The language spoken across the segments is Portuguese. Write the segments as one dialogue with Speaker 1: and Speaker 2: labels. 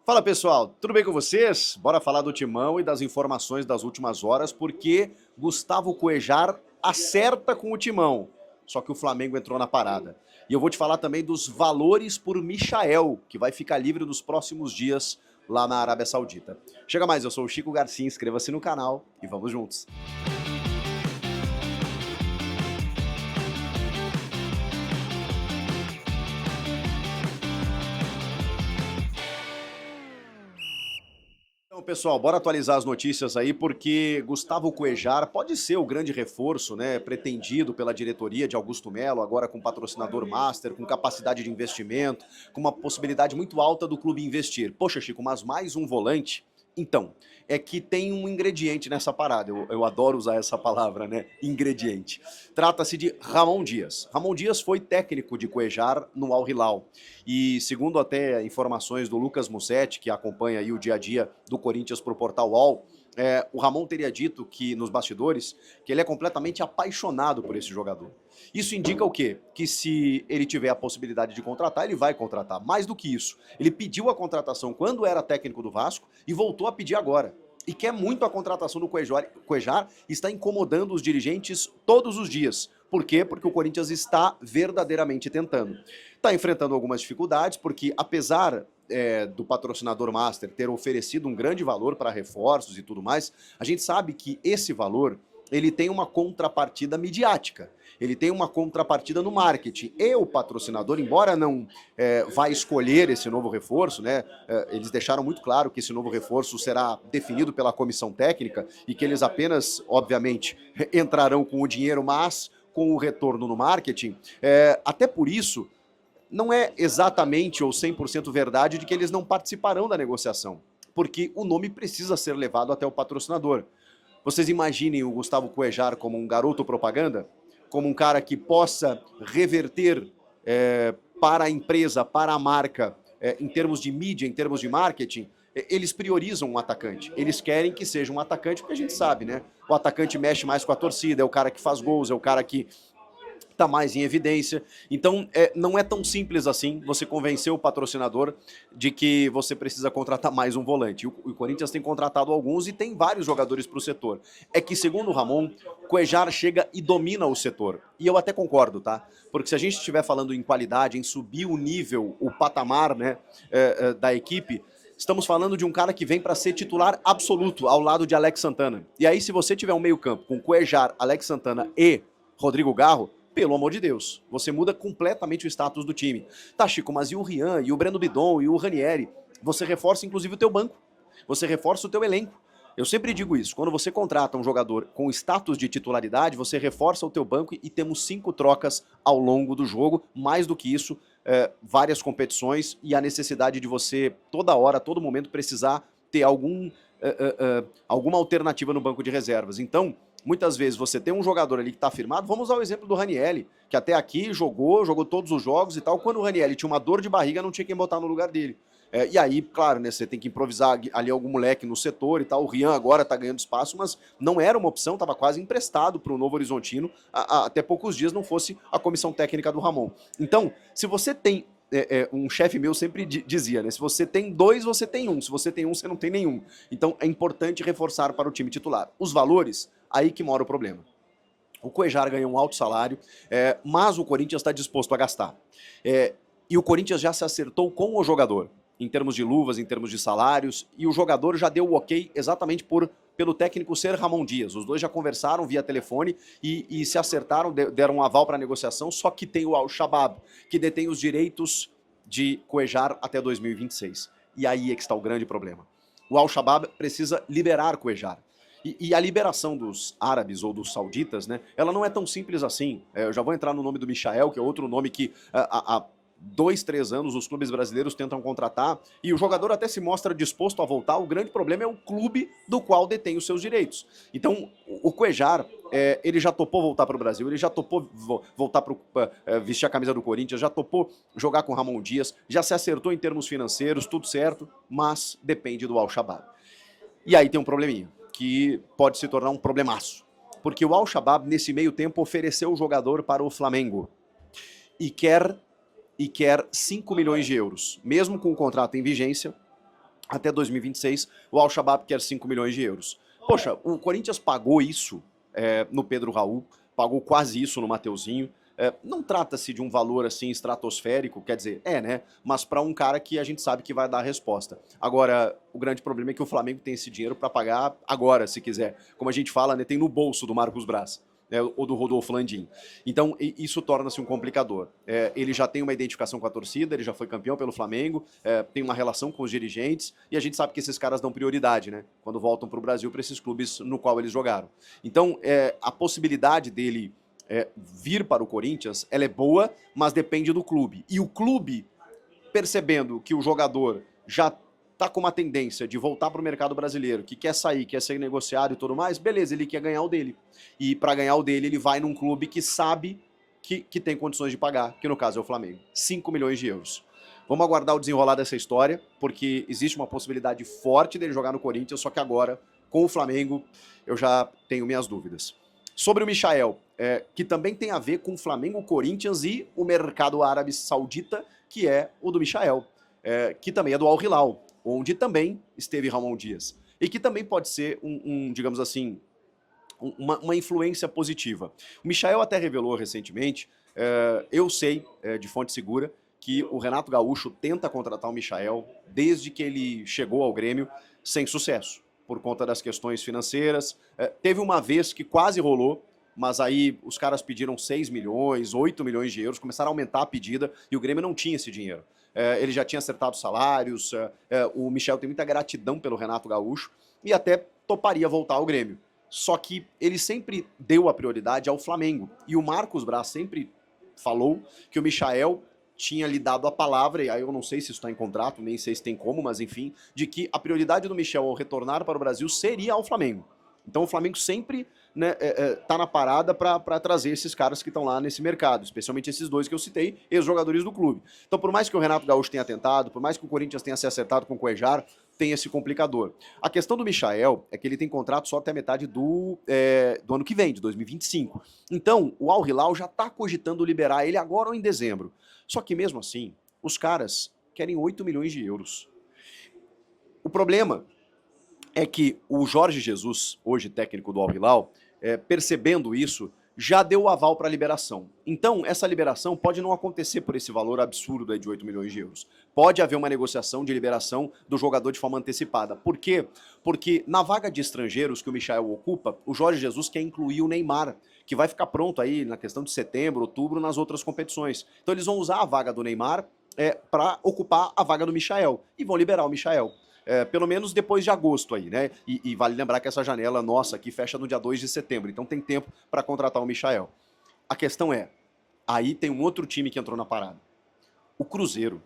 Speaker 1: Fala pessoal, tudo bem com vocês? Bora falar do Timão e das informações das últimas horas, porque Gustavo Cuejar acerta com o Timão, só que o Flamengo entrou na parada. E eu vou te falar também dos valores por Michael, que vai ficar livre nos próximos dias lá na Arábia Saudita. Chega mais, eu sou o Chico Garcia, inscreva-se no canal e vamos juntos. Então, pessoal, bora atualizar as notícias aí, porque Gustavo Cuejar pode ser o grande reforço, né, pretendido pela diretoria de Augusto Melo, agora com patrocinador master, com capacidade de investimento, com uma possibilidade muito alta do clube investir. Poxa, Chico, mas mais um volante? Então, é que tem um ingrediente nessa parada, eu adoro usar essa palavra, né, ingrediente. Trata-se de Ramon Dias. Ramon Dias foi técnico de Cuejar no Al Hilal. E segundo até informações do Lucas Mussetti, que acompanha aí o dia a dia do Corinthians para o Portal UOL, o Ramon teria dito que, nos bastidores, que ele é completamente apaixonado por esse jogador. Isso indica o quê? Que se ele tiver a possibilidade de contratar, ele vai contratar. Mais do que isso, ele pediu a contratação quando era técnico do Vasco e voltou a pedir agora. E quer muito a contratação do Cuejar, está incomodando os dirigentes todos os dias. Por quê? Porque o Corinthians está verdadeiramente tentando. Está enfrentando algumas dificuldades, porque apesar do patrocinador master ter oferecido um grande valor para reforços e tudo mais, a gente sabe que esse valor ele tem uma contrapartida midiática. Ele tem uma contrapartida no marketing. E o patrocinador, embora não vá escolher esse novo reforço, né, eles deixaram muito claro que esse novo reforço será definido pela comissão técnica e que eles apenas, obviamente, entrarão com o dinheiro, mas com o retorno no marketing. Até por isso, não é exatamente ou 100% verdade de que eles não participarão da negociação, porque o nome precisa ser levado até o patrocinador. Vocês imaginem o Gustavo Cuejar como um garoto propaganda? Como um cara que possa reverter para a empresa, para a marca, em termos de mídia, em termos de marketing? Eles priorizam um atacante. Eles querem que seja um atacante, porque a gente sabe, né? O atacante mexe mais com a torcida, é o cara que faz gols, é o cara que está mais em evidência. Então, não é tão simples assim você convencer o patrocinador de que você precisa contratar mais um volante. O Corinthians tem contratado alguns e tem vários jogadores para o setor. É que, segundo o Ramon, Cuejar chega e domina o setor. E eu até concordo, tá? Porque se a gente estiver falando em qualidade, em subir o nível, o patamar, né, da equipe, estamos falando de um cara que vem para ser titular absoluto ao lado de Alex Santana. E aí, se você tiver um meio-campo com Cuejar, Alex Santana e Rodrigo Garro, pelo amor de Deus, você muda completamente o status do time. Tá, Chico, mas e o Rian, e o Breno Bidon, e o Ranieri? Você reforça inclusive o teu banco, você reforça o teu elenco. Eu sempre digo isso, quando você contrata um jogador com status de titularidade, você reforça o teu banco e temos 5 trocas ao longo do jogo, mais do que isso, várias competições e a necessidade de você, toda hora, todo momento, precisar ter alguma alternativa no banco de reservas. Então, muitas vezes você tem um jogador ali que está firmado, vamos usar o exemplo do Ranieri, que até aqui jogou todos os jogos e tal, quando o Ranieri tinha uma dor de barriga, não tinha quem botar no lugar dele. E aí, claro, né, você tem que improvisar ali algum moleque no setor e tal, o Rian agora está ganhando espaço, mas não era uma opção, estava quase emprestado para o Novo Horizontino, até poucos dias não fosse a comissão técnica do Ramon. Então, se você tem um chefe meu sempre dizia, né? Se você tem 2, você tem 1. Se você tem 1, você não tem nenhum. Então é importante reforçar para o time titular. Os valores, aí que mora o problema. O Cuejar ganhou um alto salário, mas o Corinthians está disposto a gastar. E o Corinthians já se acertou com o jogador, em termos de luvas, em termos de salários, e o jogador já deu o ok exatamente pelo técnico ser Ramon Dias. Os dois já conversaram via telefone e se acertaram, deram um aval para a negociação, só que tem o Al-Shabaab, que detém os direitos de Cuejar até 2026. E aí é que está o grande problema. O Al-Shabaab precisa liberar Cuejar. E a liberação dos árabes ou dos sauditas, né, ela não é tão simples assim. Eu já vou entrar no nome do Michael, que é outro nome que há 2, 3 anos os clubes brasileiros tentam contratar e o jogador até se mostra disposto a voltar. O grande problema é o clube do qual detém os seus direitos. Então, o Cuejar, ele já topou voltar para o Brasil, ele já topou voltar para vestir a camisa do Corinthians, já topou jogar com Ramon Dias, já se acertou em termos financeiros, tudo certo, mas depende do Al-Shabaab. E aí tem um probleminha, que pode se tornar um problemaço. Porque o Al-Shabaab, nesse meio tempo, ofereceu o jogador para o Flamengo. E quer 5 milhões de euros. Mesmo com o contrato em vigência, até 2026, o Al-Shabaab quer 5 milhões de euros. Poxa, o Corinthians pagou isso no Pedro Raul, pagou quase isso no Mateuzinho. Não trata-se de um valor assim estratosférico, quer dizer, né? Mas para um cara que a gente sabe que vai dar a resposta. Agora, o grande problema é que o Flamengo tem esse dinheiro para pagar agora, se quiser. Como a gente fala, né, tem no bolso do Marcos Braz. Ou do Rodolfo Landim. Então, isso torna-se um complicador. Ele já tem uma identificação com a torcida, ele já foi campeão pelo Flamengo, tem uma relação com os dirigentes, e a gente sabe que esses caras dão prioridade, né? Quando voltam para o Brasil, para esses clubes no qual eles jogaram. Então, a possibilidade dele vir para o Corinthians, ela é boa, mas depende do clube. E o clube, percebendo que o jogador já tá com uma tendência de voltar para o mercado brasileiro, que quer sair, quer ser negociado e tudo mais, beleza, ele quer ganhar o dele. E para ganhar o dele, ele vai num clube que sabe que tem condições de pagar, que no caso é o Flamengo. 5 milhões de euros. Vamos aguardar o desenrolar dessa história, porque existe uma possibilidade forte dele jogar no Corinthians, só que agora, com o Flamengo, eu já tenho minhas dúvidas. Sobre o Michael, que também tem a ver com o Flamengo, o Corinthians e o mercado árabe saudita, que é o do Michael, que também é do Al Hilal, onde também esteve Ramon Dias. E que também pode ser digamos assim, uma influência positiva. O Michael até revelou recentemente, eu sei de fonte segura, que o Renato Gaúcho tenta contratar o Michael desde que ele chegou ao Grêmio, sem sucesso, por conta das questões financeiras. Teve uma vez que quase rolou, mas aí os caras pediram 6 milhões, 8 milhões de euros, começaram a aumentar a pedida e o Grêmio não tinha esse dinheiro. Ele já tinha acertado salários, o Michel tem muita gratidão pelo Renato Gaúcho e até toparia voltar ao Grêmio. Só que ele sempre deu a prioridade ao Flamengo. E o Marcos Braz sempre falou que o Michael tinha lhe dado a palavra, e aí eu não sei se isso está em contrato, nem sei se tem como, mas enfim, de que a prioridade do Michel ao retornar para o Brasil seria ao Flamengo. Então o Flamengo sempre tá na parada para trazer esses caras que estão lá nesse mercado, especialmente esses dois que eu citei, ex-jogadores do clube. Então por mais que o Renato Gaúcho tenha tentado, por mais que o Corinthians tenha se acertado com o Cuejar, tem esse complicador. A questão do Michael é que ele tem contrato só até a metade do ano que vem, de 2025. Então o Al Hilal já está cogitando liberar ele agora ou em dezembro. Só que mesmo assim, os caras querem 8 milhões de euros. O problema é que o Jorge Jesus, hoje técnico do Al Hilal, percebendo isso, já deu o aval para a liberação. Então, essa liberação pode não acontecer por esse valor absurdo aí de 8 milhões de euros. Pode haver uma negociação de liberação do jogador de forma antecipada. Por quê? Porque na vaga de estrangeiros que o Michael ocupa, o Jorge Jesus quer incluir o Neymar, que vai ficar pronto aí na questão de setembro, outubro, nas outras competições. Então eles vão usar a vaga do Neymar para ocupar a vaga do Michael e vão liberar o Michael. Pelo menos depois de agosto aí, né? E vale lembrar que essa janela nossa aqui fecha no dia 2 de setembro, então tem tempo para contratar o Michael. A questão aí tem um outro time que entrou na parada. O Cruzeiro.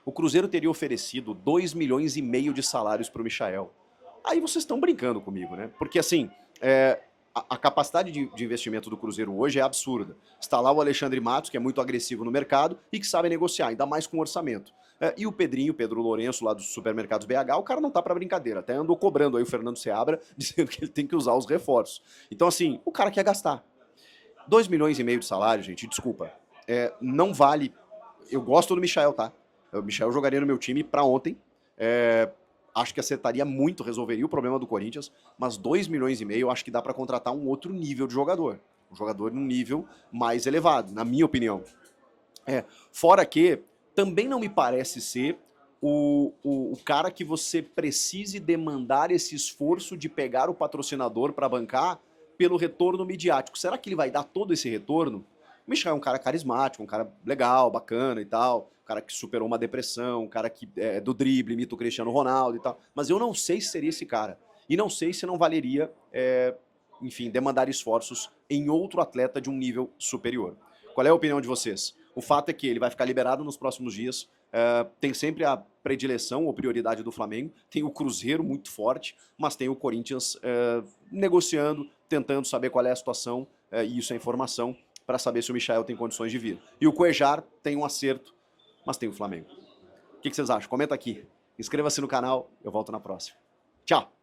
Speaker 1: O Cruzeiro teria oferecido 2 milhões e meio de salários para o Michael. Aí vocês estão brincando comigo, né? Porque assim, a capacidade de investimento do Cruzeiro hoje é absurda. Está lá o Alexandre Matos, que é muito agressivo no mercado e que sabe negociar, ainda mais com orçamento. E o Pedro Lourenço, lá dos supermercados BH, o cara não tá para brincadeira. Até andou cobrando aí o Fernando Seabra, dizendo que ele tem que usar os reforços. Então, assim, o cara quer gastar. 2 milhões e meio de salário, gente, desculpa. Não vale. Eu gosto do Michael, tá? O Michael jogaria no meu time para ontem. Acho que acertaria muito, resolveria o problema do Corinthians, mas 2 milhões e meio eu acho que dá para contratar um outro nível de jogador. Um jogador num nível mais elevado, na minha opinião. Fora que também não me parece ser o cara que você precise demandar esse esforço de pegar o patrocinador para bancar pelo retorno midiático. Será que ele vai dar todo esse retorno? O Michel é um cara carismático, um cara legal, bacana e tal, um cara que superou uma depressão, um cara que é do drible, imita o Cristiano Ronaldo e tal. Mas eu não sei se seria esse cara. E não sei se não valeria, enfim, demandar esforços em outro atleta de um nível superior. Qual é a opinião de vocês? O fato é que ele vai ficar liberado nos próximos dias. Tem sempre a predileção ou prioridade do Flamengo. Tem o Cruzeiro muito forte, mas tem o Corinthians negociando, tentando saber qual é a situação, e isso é informação, para saber se o Michael tem condições de vir. E o Cuejar tem um acerto, mas tem o Flamengo. O que vocês acham? Comenta aqui. Inscreva-se no canal, eu volto na próxima. Tchau!